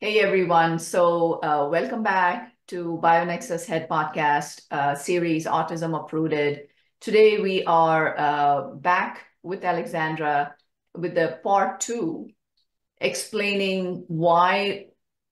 Hey everyone. Welcome back to BioNexus Head podcast series Autism Uprooted. Today we are back with Alexandra with the part two, explaining why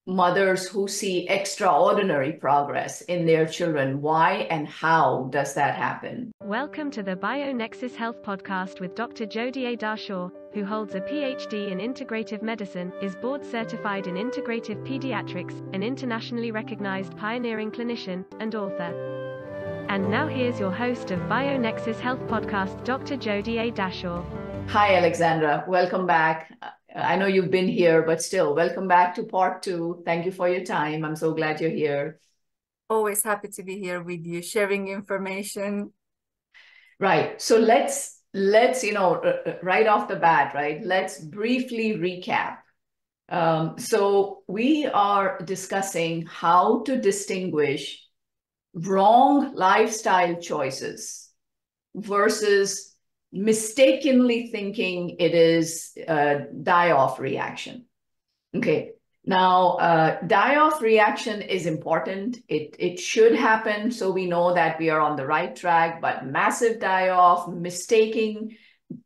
mothers who see extraordinary progress in their children, why and how does that happen? Welcome to the BioNexus Health podcast with Dr. Jodie A. Darshaw, who holds a PhD in integrative medicine, is board certified in integrative pediatrics, an internationally recognized pioneering clinician, and author. And now here's your host of BioNexus Health podcast, Dr. Jodie A. Darshaw. Hi, Alexandra. Welcome back. I know you've been here, but still, welcome back to part two. Thank you for your time. I'm so glad you're here. Always happy to be here with you, sharing information. Right. So let's right off the bat, right? Let's briefly recap. So we are discussing how to distinguish wrong lifestyle choices versus mistakenly thinking it is a die-off reaction. Okay. Now, die-off reaction is important. It should happen so we know that we are on the right track, but massive die-off,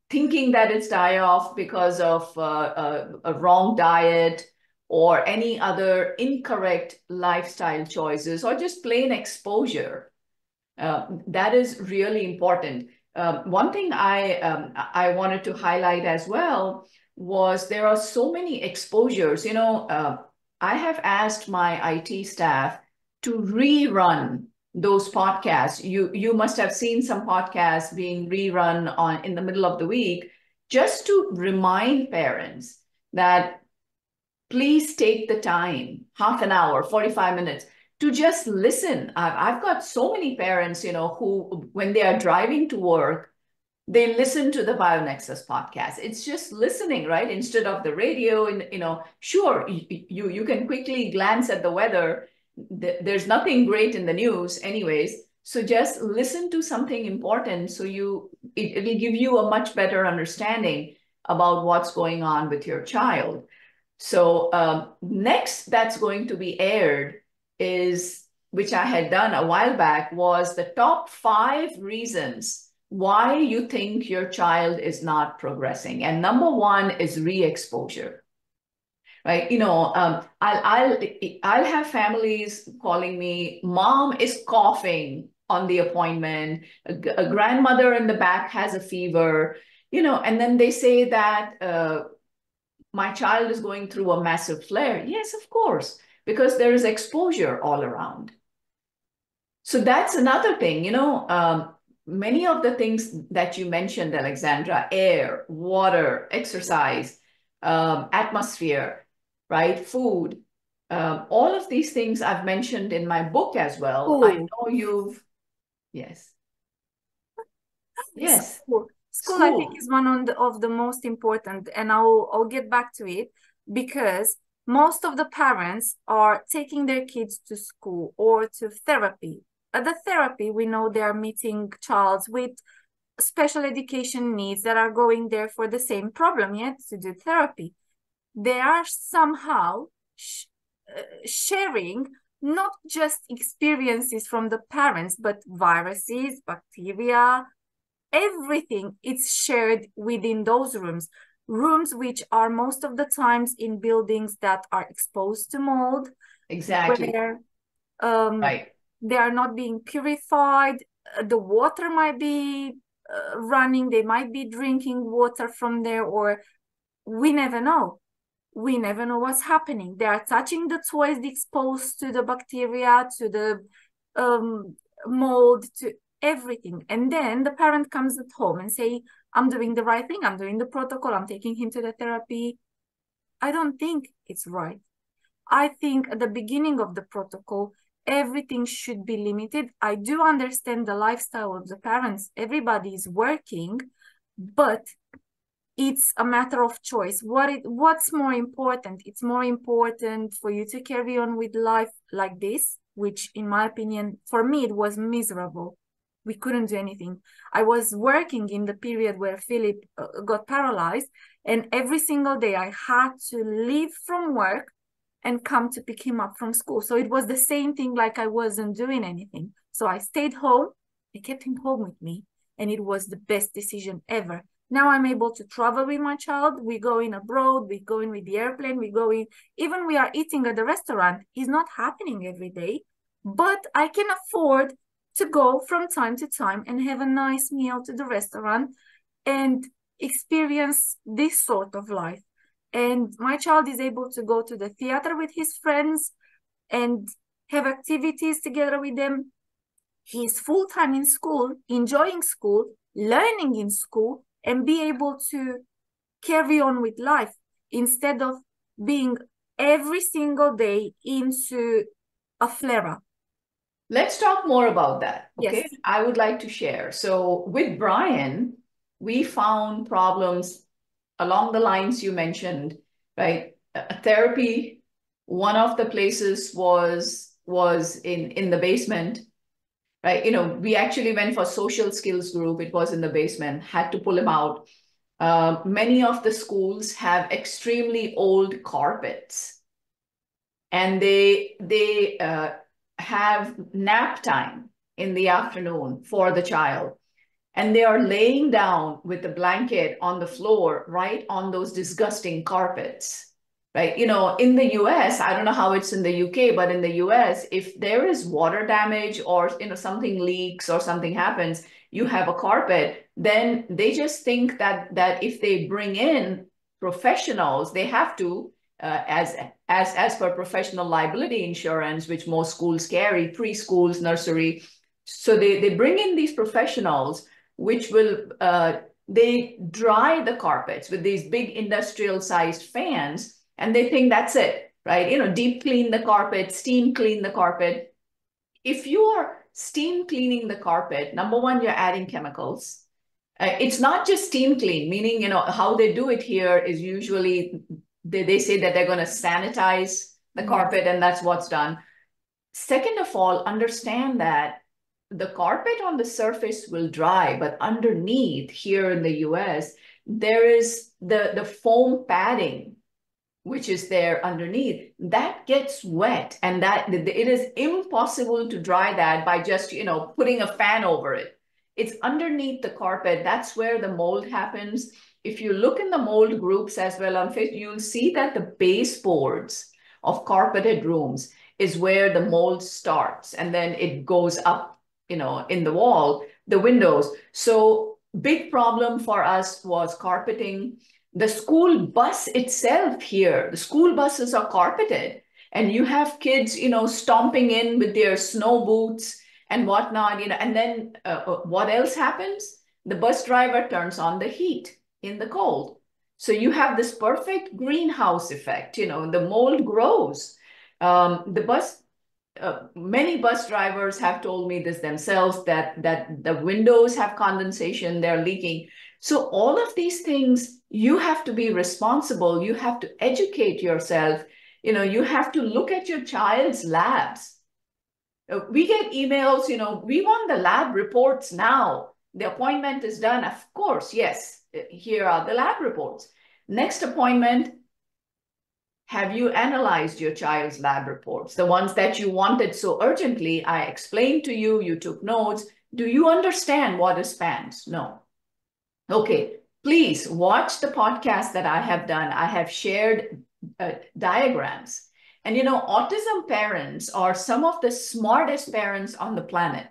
thinking that it's die-off because of a wrong diet or any other incorrect lifestyle choices or just plain exposure. That is really important. One thing I wanted to highlight as well was there are so many exposures. I have asked my IT staff to rerun those podcasts. You must have seen some podcasts being rerun in the middle of the week, just to remind parents that please take the time, half an hour, 45 minutes, to just listen. I've got so many parents, who, when they are driving to work, they listen to the BioNexus podcast. It's just listening, right? Instead of the radio. And, sure, you can quickly glance at the weather. There's nothing great in the news anyways. So just listen to something important. So it will give you a much better understanding about what's going on with your child. So next that's going to be aired is, which I had done a while back, was the top 5 reasons why you think your child is not progressing. And number 1 is re-exposure, right? I'll have families calling me, mom is coughing on the appointment, a grandmother in the back has a fever, and then they say that my child is going through a massive flare. Yes, of course, because there is exposure all around. So that's another thing, many of the things that you mentioned, Alexandra, air, water, exercise, atmosphere, right? Food, all of these things I've mentioned in my book as well. School. I know yes. Yes. School, I think, is one of the most important, and I'll get back to it, because most of the parents are taking their kids to school or to therapy. At the therapy, we know they are meeting child with special education needs that are going there for the same problem, yet to do therapy. They are somehow sharing not just experiences from the parents, but viruses, bacteria, everything is shared within those rooms which are most of the times in buildings that are exposed to mold. Exactly. Where right. They are not being purified. The water might be running. They might be drinking water from there, or we never know. We never know what's happening. They are touching the toys, exposed to the bacteria, to the mold, to everything. And then the parent comes at home and say, I'm doing the right thing. I'm doing the protocol. I'm taking him to the therapy. I don't think it's right. I think at the beginning of the protocol, everything should be limited. I do understand the lifestyle of the parents. Everybody is working, but it's a matter of choice. What's more important? It's more important for you to carry on with life like this, which in my opinion, for me, it was miserable. We couldn't do anything. I was working in the period where Philip got paralyzed, and every single day I had to leave from work and come to pick him up from school. So it was the same thing, like I wasn't doing anything. So I stayed home. I kept him home with me, and it was the best decision ever. Now I'm able to travel with my child. We go in abroad, we go in with the airplane, we go in, even we are eating at the restaurant. It's not happening every day, but I can afford to go from time to time and have a nice meal to the restaurant and experience this sort of life. And my child is able to go to the theater with his friends and have activities together with them. He's full-time in school, enjoying school, learning in school, and be able to carry on with life instead of being every single day into a flare-up. Let's talk more about that. Okay. Yes. I would like to share. So with Brian, we found problems along the lines you mentioned, right? Therapy, one of the places was in the basement, right? We actually went for social skills group. It was in the basement, had to pull him out. Many of the schools have extremely old carpets, and they have nap time in the afternoon for the child. And they are laying down with a blanket on the floor, right on those disgusting carpets, right? In the US, I don't know how it's in the UK, but in the US, if there is water damage or, something leaks or something happens, you have a carpet, then they just think that if they bring in professionals, they have to, as per professional liability insurance, which most schools carry, preschools, nursery. So they bring in these professionals, which will, they dry the carpets with these big industrial sized fans, and they think that's it, right? Deep clean the carpet, steam clean the carpet. If you are steam cleaning the carpet, number one, you're adding chemicals. It's not just steam clean, meaning, how they do it here is usually they say that they're going to sanitize the carpet, and that's what's done. Second of all, understand that the carpet on the surface will dry, but underneath here in the US, there is the foam padding, which is there underneath, that gets wet, and that it is impossible to dry that by just, putting a fan over it. It's underneath the carpet. That's where the mold happens. If you look in the mold groups as well on Facebook, you'll see that the baseboards of carpeted rooms is where the mold starts, and then it goes up, in the wall, the windows. So big problem for us was carpeting. The school bus itself here, the school buses are carpeted, and you have kids, stomping in with their snow boots and whatnot, and then what else happens? The bus driver turns on the heat in the cold. So you have this perfect greenhouse effect, the mold grows. Many bus drivers have told me this themselves, that the windows have condensation, they're leaking. So all of these things, you have to be responsible. You have to educate yourself. You have to look at your child's labs. We get emails, we want the lab reports now. The appointment is done. Of course, yes, here are the lab reports. Next appointment, have you analyzed your child's lab reports? The ones that you wanted so urgently, I explained to you, you took notes. Do you understand what is PANS? No. Okay, please watch the podcast that I have done. I have shared diagrams. And autism parents are some of the smartest parents on the planet,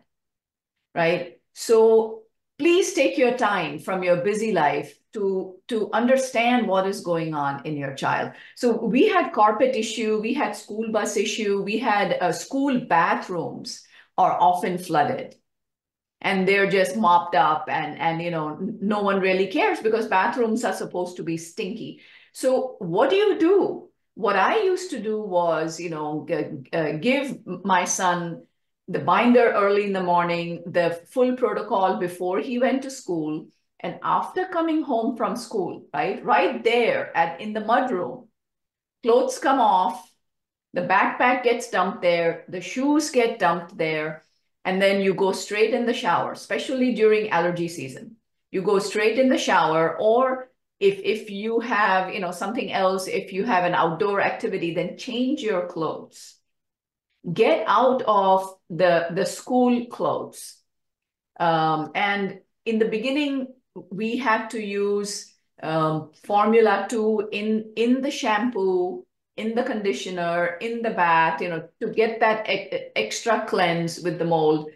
right? So please take your time from your busy life to understand what is going on in your child. So we had carpet issue, we had school bus issue, we had school bathrooms are often flooded, and they're just mopped up, and no one really cares because bathrooms are supposed to be stinky. So what do? What I used to do was, give my son the binder early in the morning, the full protocol before he went to school. And after coming home from school, right there in the mudroom, clothes come off, the backpack gets dumped there, the shoes get dumped there, and then you go straight in the shower, especially during allergy season. You go straight in the shower, or If you have, something else, if you have an outdoor activity, then change your clothes. Get out of the school clothes. And in the beginning, we had to use Formula 2 in the shampoo, in the conditioner, in the bath, to get that extra cleanse with the mold.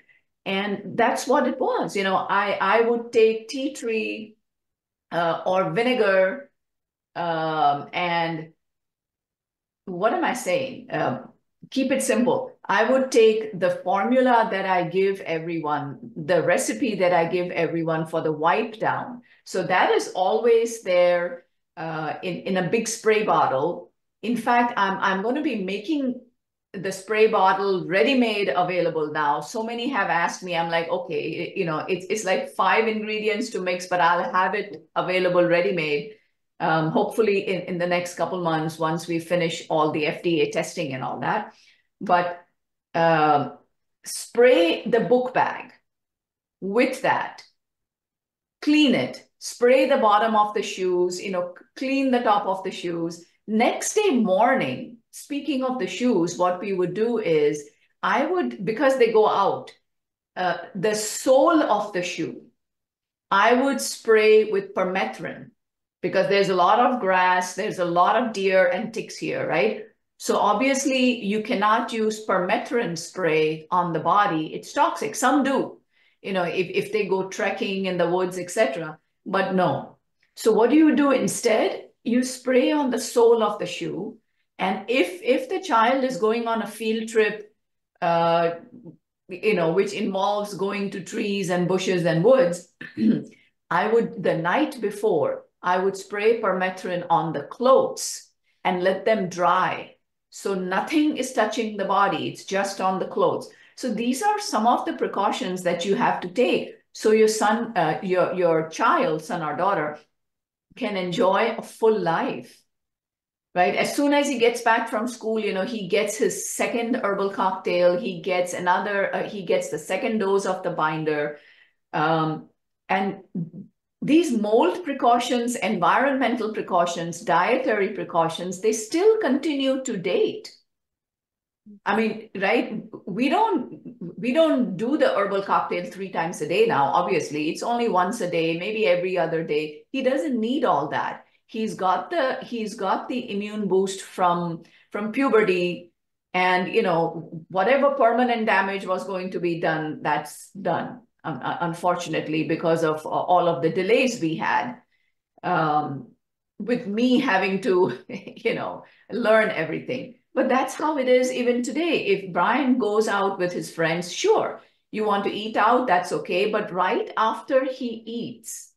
And that's what it was. I would take tea tree or vinegar, and what am I saying? Keep it simple. I would take the formula that I give everyone, the recipe that I give everyone for the wipe down. So that is always there in a big spray bottle. In fact, I'm going to be making the spray bottle ready-made available now. So many have asked me, I'm like, okay, it's like 5 ingredients to mix, but I'll have it available ready-made. Hopefully in the next couple months, once we finish all the FDA testing and all that. But spray the book bag with that, clean it, spray the bottom of the shoes, clean the top of the shoes. Next day morning, speaking of the shoes, what we would do is because they go out, the sole of the shoe, I would spray with permethrin, because there's a lot of grass, there's a lot of deer and ticks here, right? So obviously you cannot use permethrin spray on the body. It's toxic. Some do, if they go trekking in the woods, etc. But no. So what do you do instead? You spray on the sole of the shoe. And if the child is going on a field trip, which involves going to trees and bushes and woods, the night before, I would spray permethrin on the clothes and let them dry. So nothing is touching the body. It's just on the clothes. So these are some of the precautions that you have to take. So your son, your child, son or daughter, can enjoy a full life, right? As soon as he gets back from school, he gets his second herbal cocktail. He gets he gets the second dose of the binder. And these mold precautions, environmental precautions, dietary precautions, they still continue to date. I mean, right? We don't do the herbal cocktail 3 times a day now. Obviously, it's only once a day, maybe every other day. He doesn't need all that. He's got the immune boost from puberty, and whatever permanent damage was going to be done, that's done. Unfortunately, because of all of the delays we had, with me having to, learn everything. But that's how it is even today. If Brian goes out with his friends, sure, you want to eat out, that's okay. But right after he eats,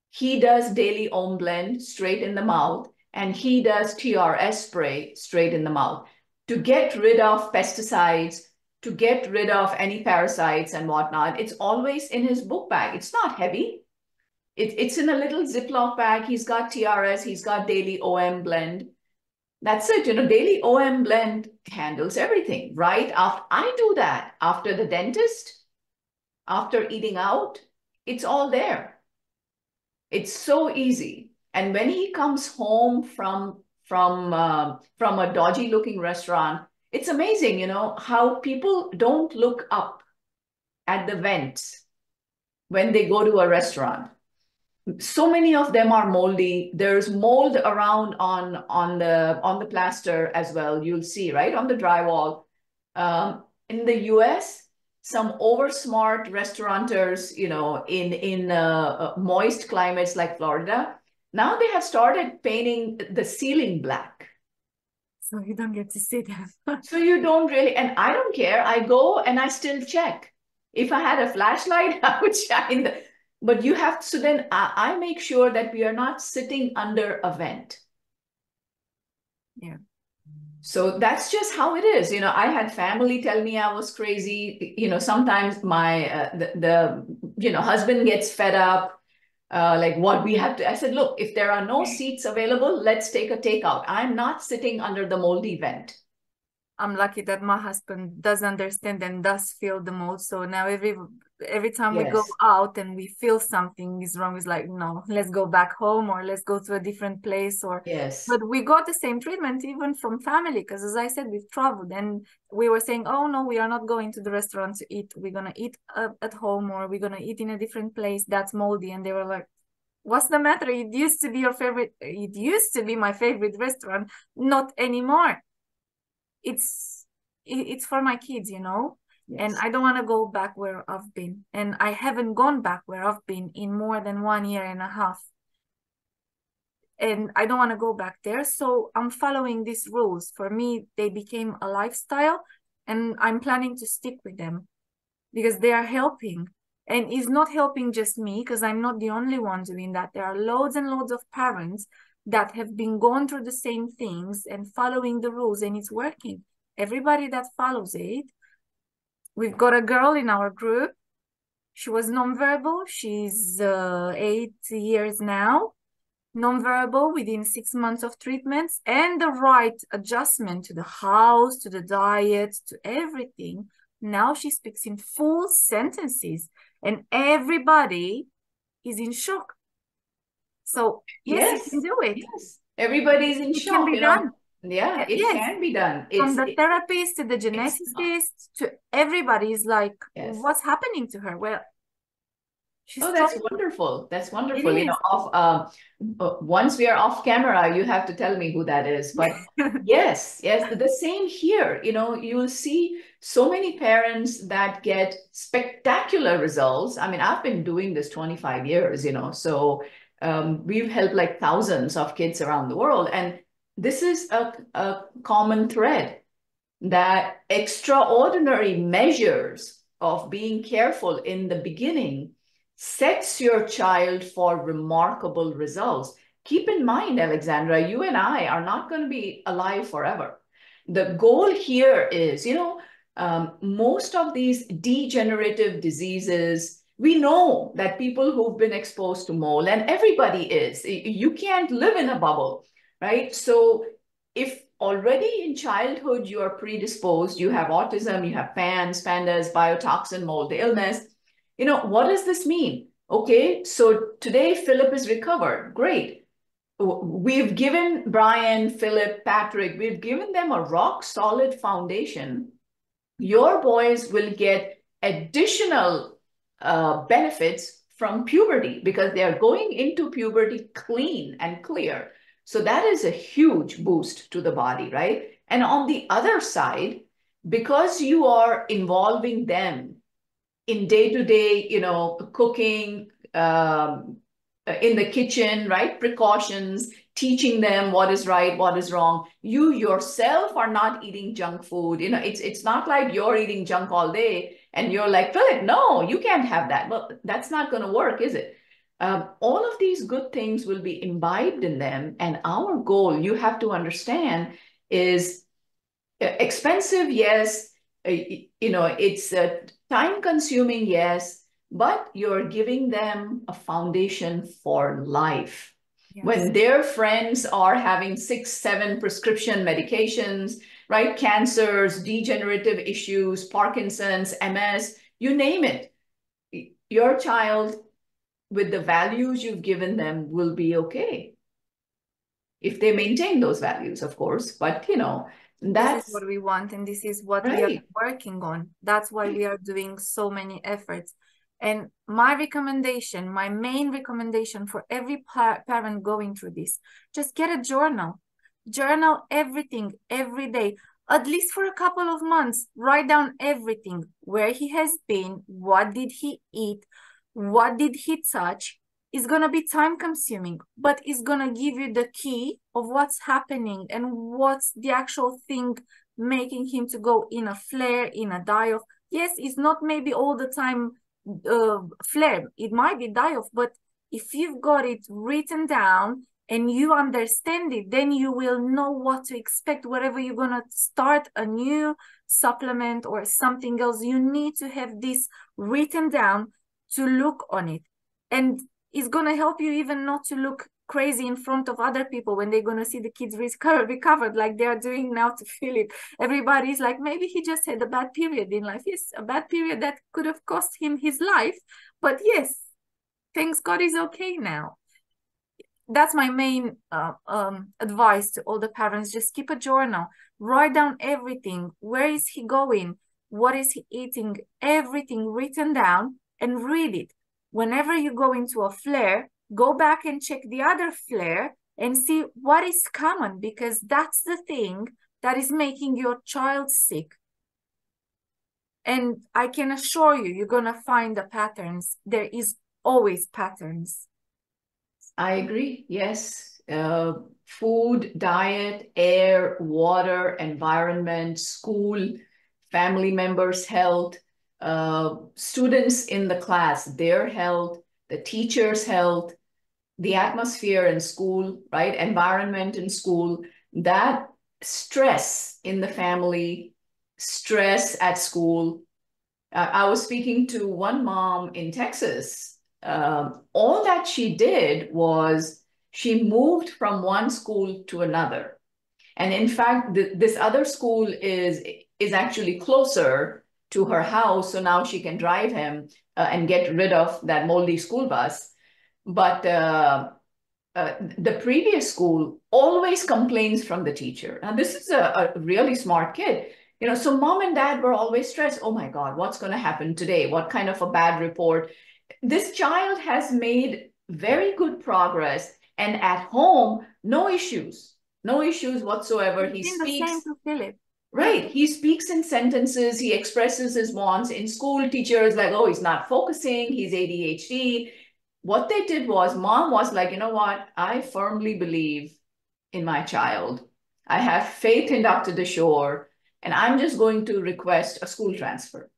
he does daily Om blend straight in the mouth, and he does TRS spray straight in the mouth to get rid of pesticides, to get rid of any parasites and whatnot. It's always in his book bag. It's not heavy. It's in a little Ziploc bag. He's got TRS. He's got daily OM blend. That's it. Daily OM blend handles everything, right? I do that after the dentist, after eating out. It's all there. It's so easy. And when he comes home from a dodgy looking restaurant, it's amazing, how people don't look up at the vents when they go to a restaurant. So many of them are moldy. There's mold around on the plaster as well. You'll see, right, on the drywall. In the US, some oversmart restaurateurs, in moist climates like Florida, now they have started painting the ceiling black. So you don't get to see them. So you don't really, and I don't care. I go and I still check. If I had a flashlight, I would shine but you have to, so then I make sure that we are not sitting under a vent. Yeah. So that's just how it is. I had family tell me I was crazy. Sometimes my, husband gets fed up. Like what we have to, I said, look, if there are no seats available, let's take a takeout. I'm not sitting under the moldy vent. I'm lucky that my husband does understand and does feel the mood. So now every time we go Yes. out and we feel something is wrong, it's like, no, let's go back home or let's go to a different place. Or Yes. but we got the same treatment even from family, because as I said, we've traveled and we were saying, oh no, we are not going to the restaurant to eat. We're gonna eat at home, or we're gonna eat in a different place that's moldy. And they were like, what's the matter? It used to be your favorite. It used to be my favorite restaurant, not anymore. It's for my kids, you know. And Yes. I don't want to go back where I've been, and I haven't gone back where I've been in more than 1.5 years, and I don't want to go back there. So I'm following these rules. For me, they became a lifestyle, and I'm planning to stick with them because they are helping. And it's not helping just me, because I'm not the only one doing that. There are loads and loads of parents that have been going through the same things and following the rules, and it's working. Everybody that follows it. We've got a girl in our group. She was nonverbal. She's 8 years now. Nonverbal within 6 months of treatments and the right adjustment to the house, to the diet, to everything. Now she speaks in full sentences, and everybody is in shock. So yes, you can do it. Yes. Everybody's in It can shock, be you know. done. Yeah, it Yes. can be done. From the therapist to the it's not. geneticist to everybody is like, Yes. what's happening to her? Well, she's Oh, that's trying. wonderful. That's It wonderful. You know, is. once we are off camera, you have to tell me who that is. But yes, yes, the same here. You know, you'll see so many parents that get spectacular results. I mean, I've been doing this 25 years, you know, so we've helped like thousands of kids around the world. And this is a common thread, that extraordinary measures of being careful in the beginning sets your child for remarkable results. Keep in mind, Alexandra, you and I are not going to be alive forever. The goal here is, you know, most of these degenerative diseases, we know that people who've been exposed to mold, and everybody is, you can't live in a bubble, right? So if already in childhood you are predisposed, you have autism, you have PANS, pandas, biotoxin, mold illness, you know, what does this mean? Okay, so today Philip is recovered. Great. We've given Brian, Philip, Patrick, we've given them a rock solid foundation. Your boys will get additional benefits from puberty because they are going into puberty clean and clear. So that is a huge boost to the body, right? And on the other side, because you are involving them in day-to-day, you know, cooking, in the kitchen, right? Precautions, teaching them what is right, what is wrong. You yourself are not eating junk food. You know, it's not like you're eating junk all day and you're like, Philip, no, you can't have that. Well, that's not going to work, is it? All of these good things will be imbibed in them. And our goal, you have to understand, is expensive, yes. You know, it's time consuming, yes, but you're giving them a foundation for life. Yes. When their friends are having 6, 7 prescription medications, right? Cancers, degenerative issues, Parkinson's, MS, you name it. Your child, with the values you've given them, will be okay. If they maintain those values, of course, but you know, This is what we want, and this is what we are right. working on. That's why we are doing so many efforts. And my recommendation, my main recommendation for every parent going through this, just get a journal. Journal everything every day, at least for a couple of months. Write down everything, where he has been, what did he eat, what did he touch. It's going to be time consuming, but it's going to give you the key of what's happening and what's the actual thing making him to go in a flare, in a die-off. Yes, it's not maybe all the time flare. It might be die-off, but if you've got it written down and you understand it, then you will know what to expect wherever you're going to start a new supplement or something else. You need to have this written down to look on it. And it's going to help you even not to look crazy in front of other people when they're going to see the kids recovered like they're doing now to Philip. Everybody's like, maybe he just had a bad period in life. Yes, a bad period that could have cost him his life. But yes, thanks God he's okay now. That's my main advice to all the parents. Just keep a journal, write down everything. Where is he going? What is he eating? Everything written down and read it. Whenever you go into a flare, go back and check the other flare and see what is common, because that's the thing that is making your child sick. And I can assure you, you're going to find the patterns. There is always patterns. I agree. Yes. Food, diet, air, water, environment, school, family members' health, students in the class, their health, the teacher's health, the atmosphere in school, right? Environment in school, that stress in the family, stress at school. I was speaking to one mom in Texas. All that she did was she moved from one school to another. And in fact, this other school is actually closer to her house. So now she can drive him and get rid of that moldy school bus. But the previous school always complains from the teacher. Now, this is a really smart kid. You know, so mom and dad were always stressed. Oh my God, what's going to happen today? What kind of a bad report? This child has made very good progress, and at home, no issues whatsoever. He It's been speaks. the same to Philip. Right. He speaks in sentences. He expresses his wants. In school, teachers like, oh, he's not focusing. He's ADHD. What they did was, mom was like, you know what? I firmly believe in my child. I have faith in Dr. Deshore, and I'm just going to request a school transfer.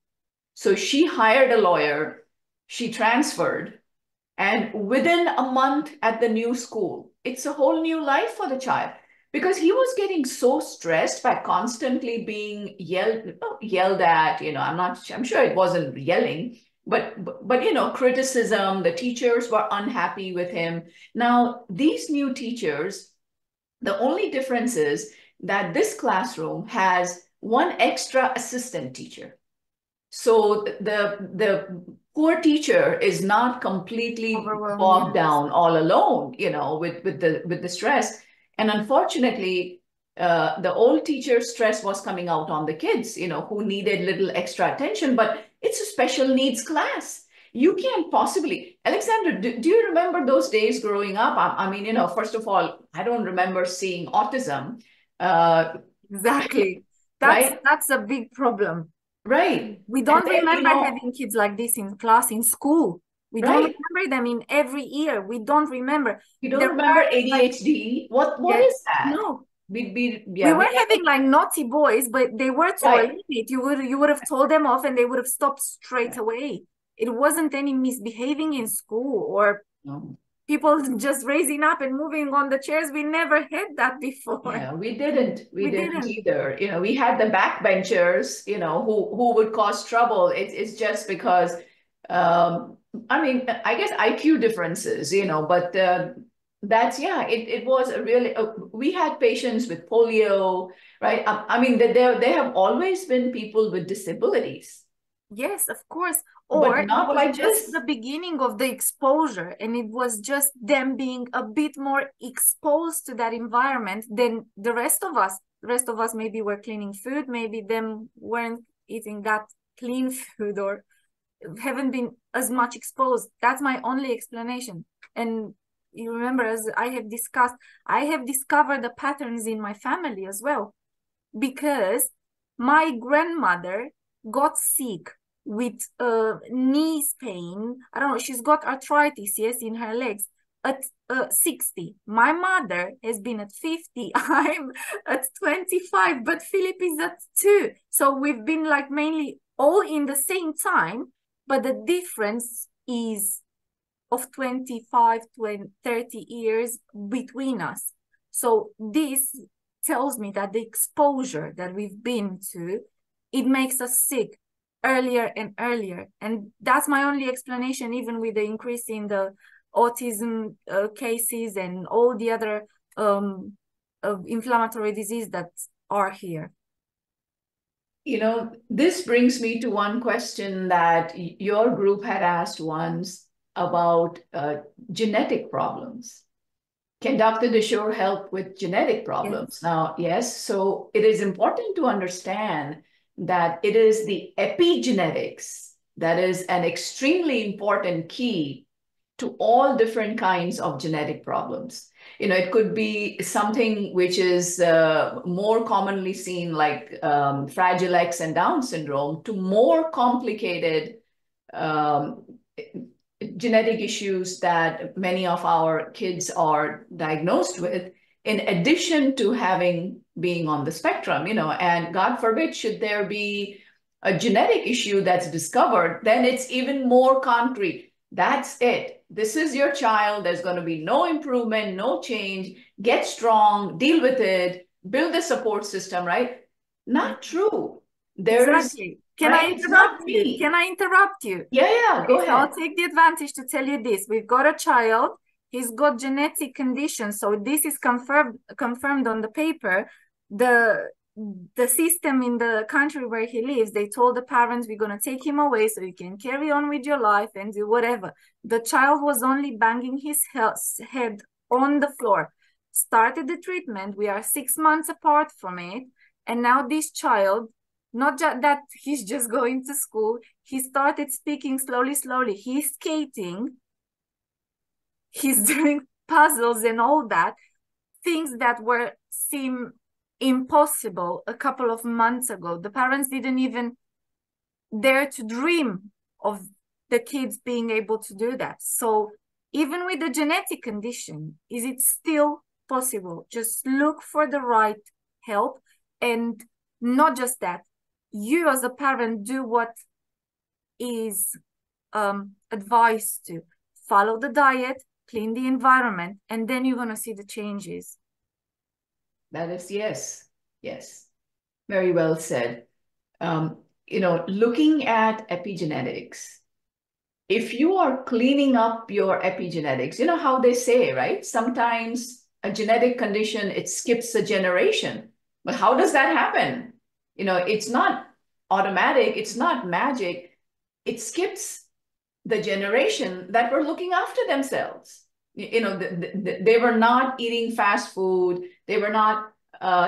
So she hired a lawyer. She transferred. And within a month at the new school, it's a whole new life for the child, because he was getting so stressed by constantly being yelled at. You know, I'm sure it wasn't yelling, but you know, criticism. The teachers were unhappy with him. Now, these new teachers, the only difference is that this classroom has one extra assistant teacher. So the poor teacher is not completely bogged down all alone, you know, with the stress. And unfortunately, the old teacher's stress was coming out on the kids, you know, who needed little extra attention. But it's a special needs class. You can't possibly, Alexandra, do you remember those days growing up? I mean, you know, first of all, I don't remember seeing autism. Exactly. Right? That's a big problem. Right. We don't then, remember you know, having kids like this in class, in school. We don't remember them in every year. We don't remember. You don't remember ADHD? What is that? No. We were having like naughty boys, but they were to a limit. You would have told them off and they would have stopped straight away. It wasn't any misbehaving in school or people just raising up and moving on the chairs. We never had that before. Yeah, we didn't either. You know, we had the backbenchers, you know, who would cause trouble. It's just because, I mean, I guess IQ differences, you know, but it was a really, we had patients with polio, right? I mean, there have always been people with disabilities. Yes, of course. Or but not it was like just this. The beginning of the exposure, and it was just them being a bit more exposed to that environment than the rest of us. The rest of us maybe were cleaning food, maybe them weren't eating that clean food or haven't been as much exposed. That's my only explanation. And you remember, as I have discussed, I have discovered the patterns in my family as well, because my grandmother got sick with knees pain. I don't know, she's got arthritis, yes, in her legs at 60. My mother has been at 50. I'm at 25, but Philip is at 2. So we've been like mainly all in the same time, but the difference is of 25 to 30 years between us. So this tells me that the exposure that we've been to, it makes us sick earlier and earlier. And that's my only explanation, even with the increase in the autism cases and all the other inflammatory disease that are here. This brings me to one question that your group had asked once about genetic problems. Can Dr. Dashore help with genetic problems? Yes. Now, yes, so it is important to understand that it is the epigenetics that is an extremely important key to all different kinds of genetic problems. It could be something which is more commonly seen, like Fragile X and Down syndrome, to more complicated um, genetic issues that many of our kids are diagnosed with, in addition to being on the spectrum, and God forbid, should there be a genetic issue that's discovered, then it's even more concrete. That's it. This is your child. There's going to be no improvement, no change. Get strong, deal with it, build a support system, right? Not true. Exactly. Can I interrupt you? Can I interrupt you? Yeah, go ahead. So I'll take the advantage to tell you this. We've got a child. He's got genetic conditions. So this is confirmed on the paper. The system in the country where he lives, they told the parents, we're going to take him away so you can carry on with your life and do whatever. The child was only banging his head on the floor. Started the treatment. We are 6 months apart from it. And now this child, not just that he's just going to school, he started speaking slowly. He's skating. He's doing puzzles and all that. Things that seem impossible a couple of months ago. The parents didn't even dare to dream of the kids being able to do that. So even with the genetic condition, is it still possible? Just look for the right help. And not just that, you as a parent do what is advised to. Follow the diet, clean the environment, and then you're going to see the changes. That is, yes. Very well said. Looking at epigenetics, if you are cleaning up your epigenetics, you know how they say, right? Sometimes a genetic condition, it skips a generation. But how does that happen? It's not automatic. It's not magic. It skips the generation that were looking after themselves. They were not eating fast food. They were not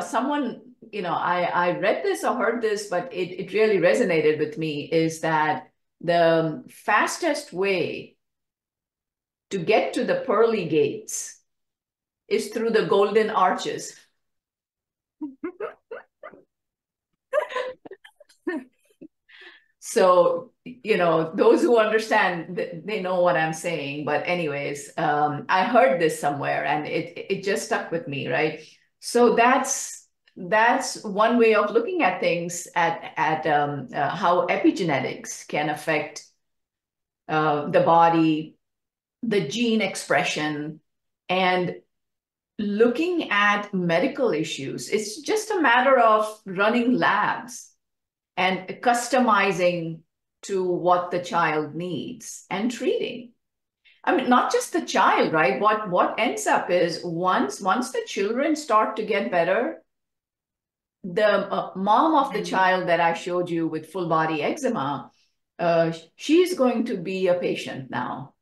someone, I read this or heard this, but it really resonated with me, is that the fastest way to get to the pearly gates is through the golden arches. So, those who understand, they know what I'm saying. But anyways, I heard this somewhere and it just stuck with me, right? So that's one way of looking at things, at how epigenetics can affect the body, the gene expression, and looking at medical issues. It's just a matter of running labs and customizing to what the child needs and treating. I mean, not just the child, right? What ends up is once the children start to get better, the mom of the child that I showed you with full body eczema, she's going to be a patient now.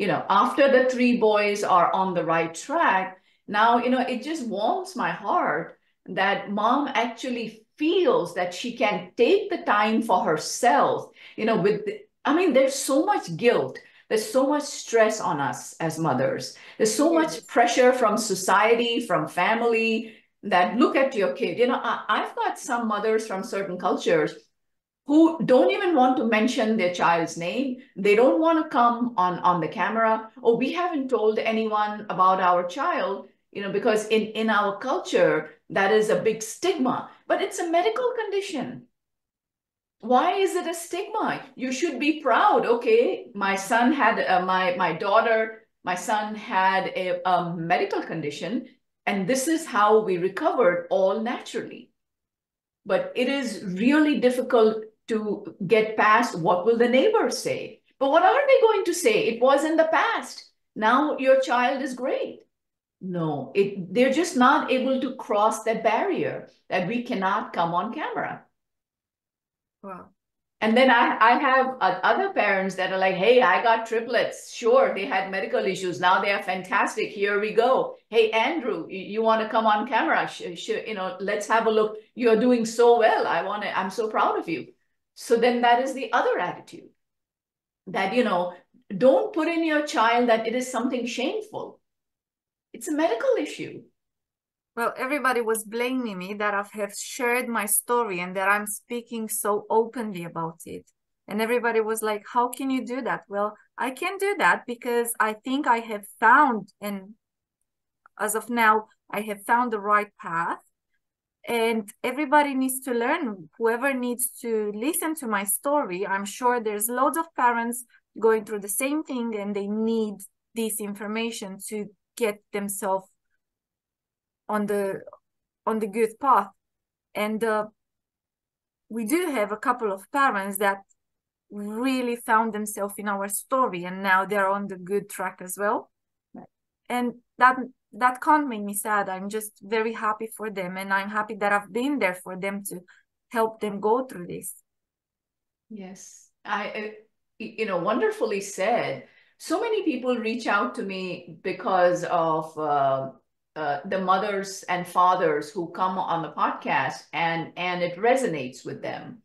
After the 3 boys are on the right track, now, it just warms my heart that mom actually feels that she can take the time for herself, there's so much guilt. There's so much stress on us as mothers. There's so much pressure from society, from family, that look at your kid. I've got some mothers from certain cultures who don't even want to mention their child's name. They don't want to come on the camera. Oh, we haven't told anyone about our child, because in our culture, that is a big stigma. But it's a medical condition. Why is it a stigma? You should be proud. Okay, my son had, my son had a medical condition, and this is how we recovered, all naturally. But it is really difficult to get past what will the neighbors say. But what are they going to say? It was in the past. Now your child is great. No, they're just not able to cross that barrier that we cannot come on camera. Wow. And then I have other parents that are like, hey, I got triplets. Sure, they had medical issues. Now they are fantastic. Here we go. Hey, Andrew, you want to come on camera? Let's have a look. You're doing so well. I'm so proud of you. So then that is the other attitude that, don't put in your child that it is something shameful. It's a medical issue. Well, everybody was blaming me that I have shared my story and that I'm speaking so openly about it. And everybody was like, how can you do that? Well, I can do that because I think I have found, and as of now, I have found the right path. And everybody needs to learn. Whoever needs to listen to my story, I'm sure there's loads of parents going through the same thing and they need this information to get themselves on the good path. And we do have a couple of parents that really found themselves in our story and now they're on the good track as well. Right. And that can't make me sad. I'm just very happy for them, and I'm happy that I've been there for them to help them go through this. Yes, wonderfully said. So many people reach out to me because of the mothers and fathers who come on the podcast, and it resonates with them.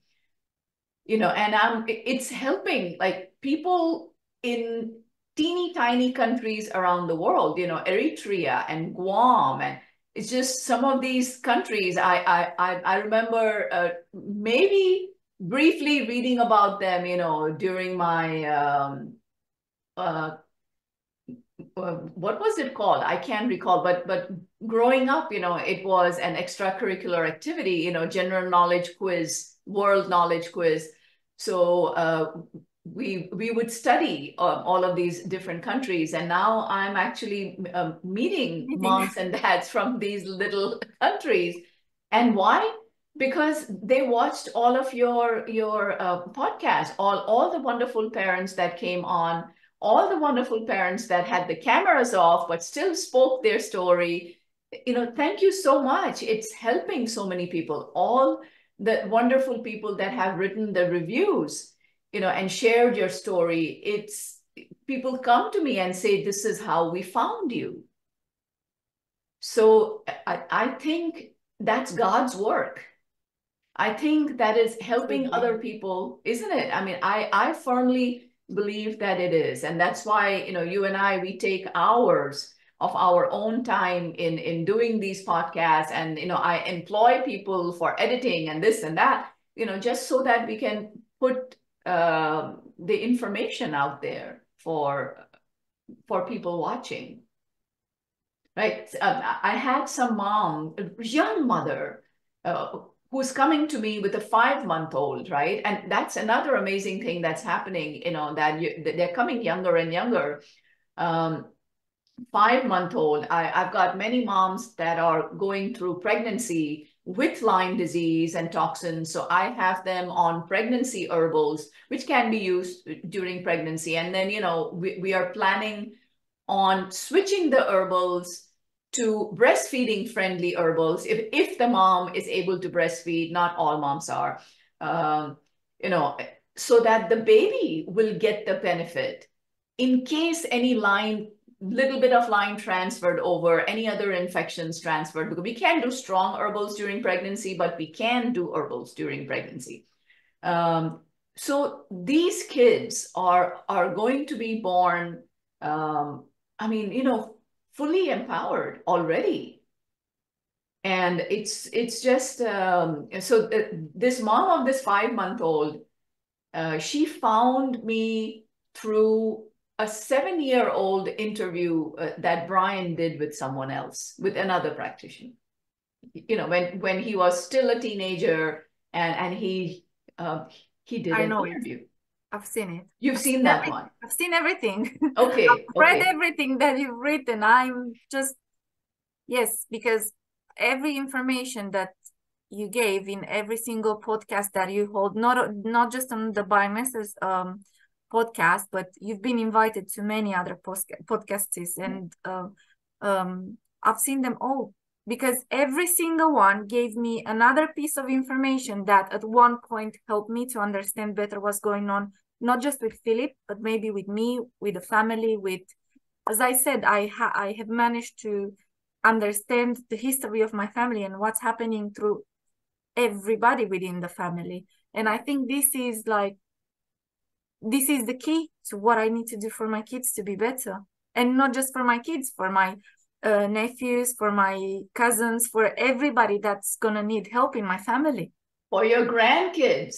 And it's helping like people in teeny tiny countries around the world, Eritrea and Guam, and it's just some of these countries. I remember maybe briefly reading about them, during my what was it called? I can't recall, but growing up, it was an extracurricular activity, general knowledge quiz, world knowledge quiz. So we would study all of these different countries, and now I'm actually meeting moms and dads from these little countries. And why? Because they watched all of your podcasts, all the wonderful parents that came on, all the wonderful parents that had the cameras off but still spoke their story. Thank you so much. It's helping so many people. All the wonderful people that have written the reviews, and shared your story. People come to me and say, this is how we found you. So I think that's God's work. I think that is helping other people, isn't it? I mean, I firmly believe that it is. And that's why, you and I, we take hours of our own time in doing these podcasts. And, I employ people for editing and this and that, just so that we can put the information out there for people watching. Right. I had some mom, young mother, who's coming to me with a 5-month-old, right? And that's another amazing thing that's happening, that they're coming younger and younger. 5-month-old, I've got many moms that are going through pregnancy with Lyme disease and toxins. So I have them on pregnancy herbals, which can be used during pregnancy. And then, we are planning on switching the herbals to breastfeeding friendly herbals if the mom is able to breastfeed. Not all moms are, so that the baby will get the benefit in case any little bit of Lyme transferred over, any other infections transferred, because we can't do strong herbals during pregnancy, but we can do herbals during pregnancy. So these kids are going to be born, fully empowered already. And it's just, this mom of this 5-month-old, she found me through a 7-year-old interview that Brian did with someone else, with another practitioner. When he was still a teenager, and he did an interview. I've seen it. You've seen that one? I've seen everything. Okay. I've read everything that you've written. I'm just, yes, because every information that you gave in every single podcast that you hold, not just on the BioNexus podcast, but you've been invited to many other podcasts, and I've seen them all, because every single one gave me another piece of information that at one point helped me to understand better what's going on, not just with Philip, but maybe with me, with the family, with, as I said, I have managed to understand the history of my family and what's happening through everybody within the family. And I think this is the key to what I need to do for my kids to be better. And not just for my kids, for my nephews, for my cousins, for everybody that's gonna need help in my family. For your grandkids.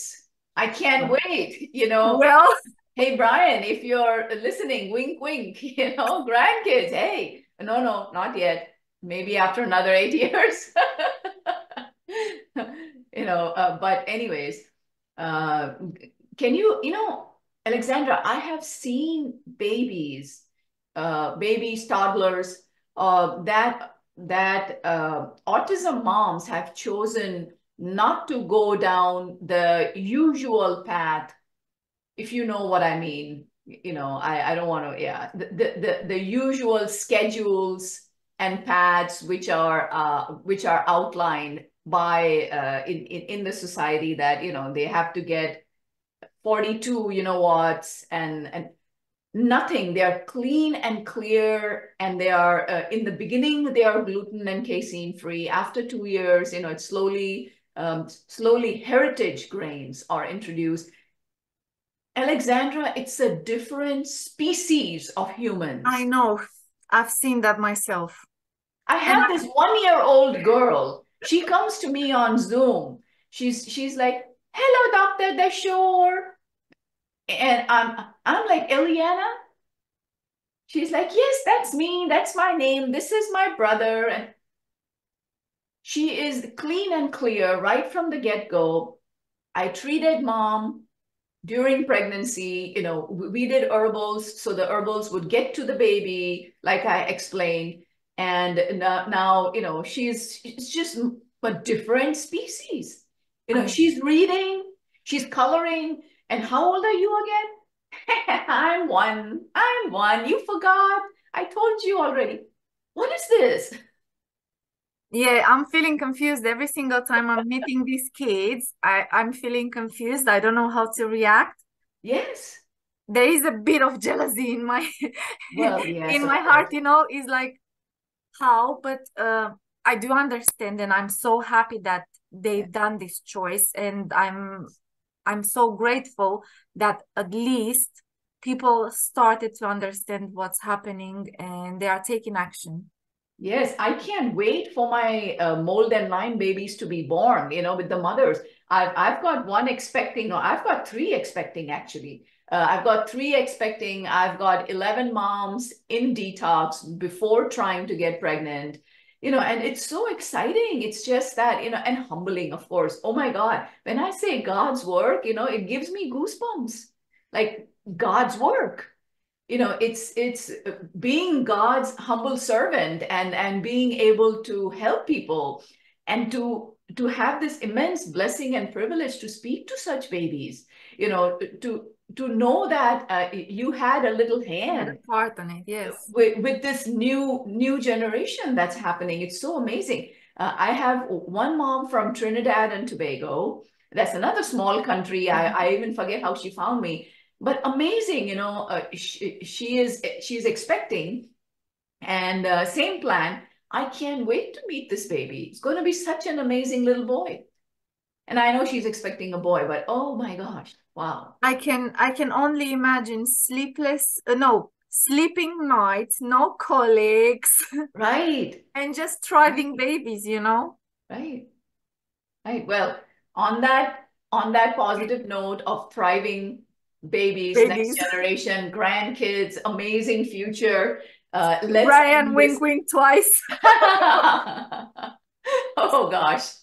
I can't wait, Well, Hey, Brian, if you're listening, wink, wink, grandkids, hey, no, not yet. Maybe after another 8 years. But anyways, can Alexandra, I have seen babies, toddlers, that autism moms have chosen not to go down the usual path, if you know what I mean. I don't want to, yeah, the usual schedules and paths which are outlined by in the society, that they have to get 42 watts and nothing. They are clean and clear, and they are in the beginning they are gluten and casein free. After 2 years, it's slowly heritage grains are introduced. Alexandra, it's a different species of humans. I know. I've seen that myself. I have this 1-year-old girl. She comes to me on Zoom. She's like, "Hello, Dr. Dashore." And I'm like, "Eliana?" She's like, "Yes, that's me. That's my name. This is my brother." And she is clean and clear right from the get-go. I treated mom during pregnancy. We did herbals, so the herbals would get to the baby, like I explained. And now she's just a different species. She's reading, she's coloring. And how old are you again? I'm one. You forgot. I told you already. What is this? Yeah, I'm feeling confused every single time I'm meeting these kids. I'm feeling confused. I don't know how to react. Yes. There is a bit of jealousy in my Well, yes, in my heart, is like, how, but I do understand, and I'm so happy that they've done this choice, and I'm so grateful that at least people started to understand what's happening and they are taking action. Yes, I can't wait for my mold and Lyme babies to be born, with the mothers. I've got one expecting, or I've got 3 expecting actually. I've got 3 expecting. I've got 11 moms in detox before trying to get pregnant, and it's so exciting. It's just that, and humbling, of course. Oh my God. When I say God's work, it gives me goosebumps, like God's work. It's being God's humble servant, and being able to help people, and to have this immense blessing and privilege to speak to such babies, to know that you had a little hand, a part on it, yes, with this new generation that's happening. It's so amazing. I have one mom from Trinidad and Tobago. That's another small country. I even forget how she found me. But amazing, she's expecting, and same plan. I can't wait to meet this baby. It's going to be such an amazing little boy. And I know she's expecting a boy, but oh my gosh, wow. I can only imagine sleeping nights, no colics, Right. and just thriving babies, Right. Right. Well, on that positive note of thriving babies, next generation, grandkids, amazing future. Let's Brian, wink, wink twice. Oh gosh.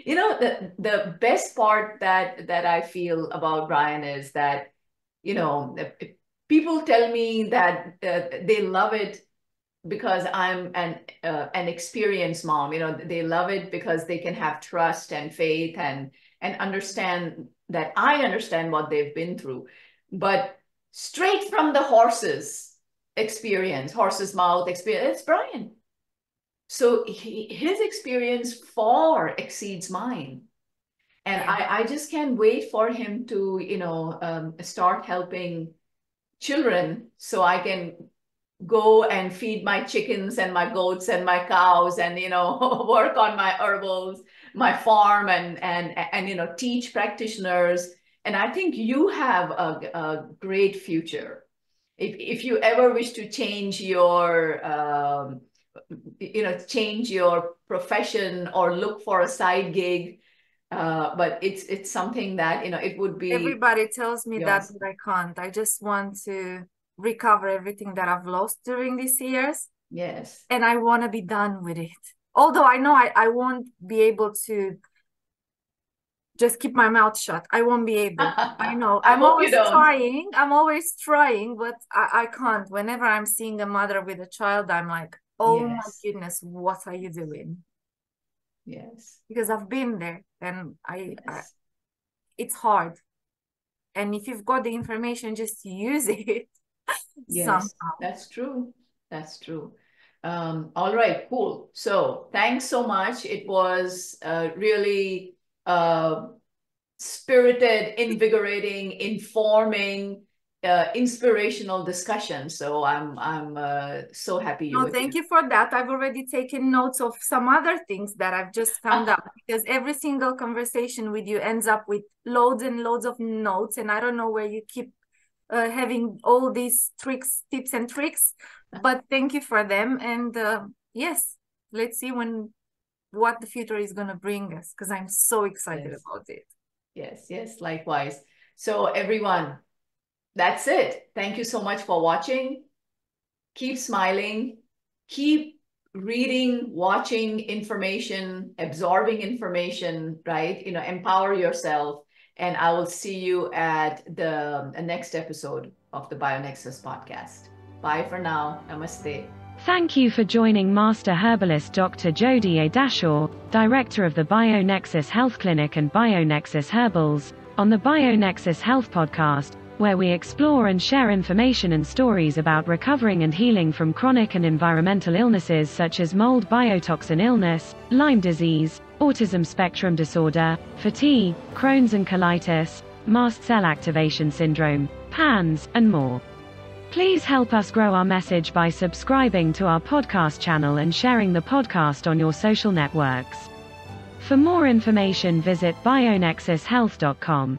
The best part that I feel about Brian is that, people tell me that they love it because I'm an experienced mom. They love it because they can have trust and faith, and understand that I understand what they've been through. But straight from the horse's experience, horse's mouth experience. It's Brian. So his experience far exceeds mine. And I just can't wait for him to, start helping children so I can go and feed my chickens and my goats and my cows and, work on my herbals, my farm and teach practitioners. And I think you have a great future. If you ever wish to change your, change your profession or look for a side gig, but it's something that, it would be. Everybody tells me that, Yes. but I can't. I just want to recover everything that I've lost during these years. Yes. And I want to be done with it. Although I know I won't be able to just keep my mouth shut. I won't be able. I know. I I'm hope always you don't. trying. I'm always trying, but I can't. Whenever I'm seeing a mother with a child, I'm like, oh my Yes. goodness, what are you doing? Yes. Because I've been there and Yes. it's hard. And if you've got the information, just use it. Yes, somehow. that's true. That's true. All right, cool. So thanks so much. It was really spirited, invigorating, informing, inspirational discussion. So I'm so happy you No, were thank here. you for that. I've already taken notes of some other things that I've just found out, because every single conversation with you ends up with loads and loads of notes, and I don't know where you keep having all these tips and tricks, but thank you for them. And yes, let's see what the future is going to bring us, because I'm so excited Yes. about it. Yes, yes, likewise. So everyone, that's it. Thank you so much for watching. Keep smiling, keep reading, watching information, absorbing information, right? Empower yourself. And I will see you at the next episode of the BioNexus podcast. Bye for now. Namaste. Thank you for joining Master Herbalist Dr. Jodi A. Dashaw, Director of the BioNexus Health Clinic and BioNexus Herbals, on the BioNexus Health podcast, where we explore and share information and stories about recovering and healing from chronic and environmental illnesses such as mold biotoxin illness, Lyme disease, autism spectrum disorder, fatigue, Crohn's and colitis, mast cell activation syndrome, PANS, and more. Please help us grow our message by subscribing to our podcast channel and sharing the podcast on your social networks. For more information, visit bionexushealth.com.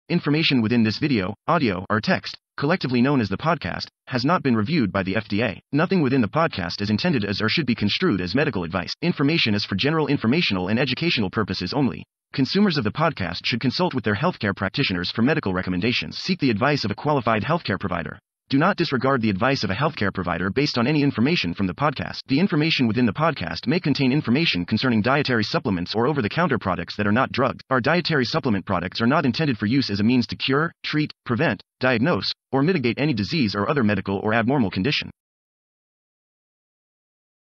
Information within this video, audio, or text, collectively known as the podcast, has not been reviewed by the FDA. Nothing within the podcast is intended as or should be construed as medical advice. Information is for general informational and educational purposes only. Consumers of the podcast should consult with their healthcare practitioners for medical recommendations. Seek the advice of a qualified healthcare provider. Do not disregard the advice of a healthcare provider based on any information from the podcast. The information within the podcast may contain information concerning dietary supplements or over-the-counter products that are not drugs. Our dietary supplement products are not intended for use as a means to cure, treat, prevent, diagnose, or mitigate any disease or other medical or abnormal condition.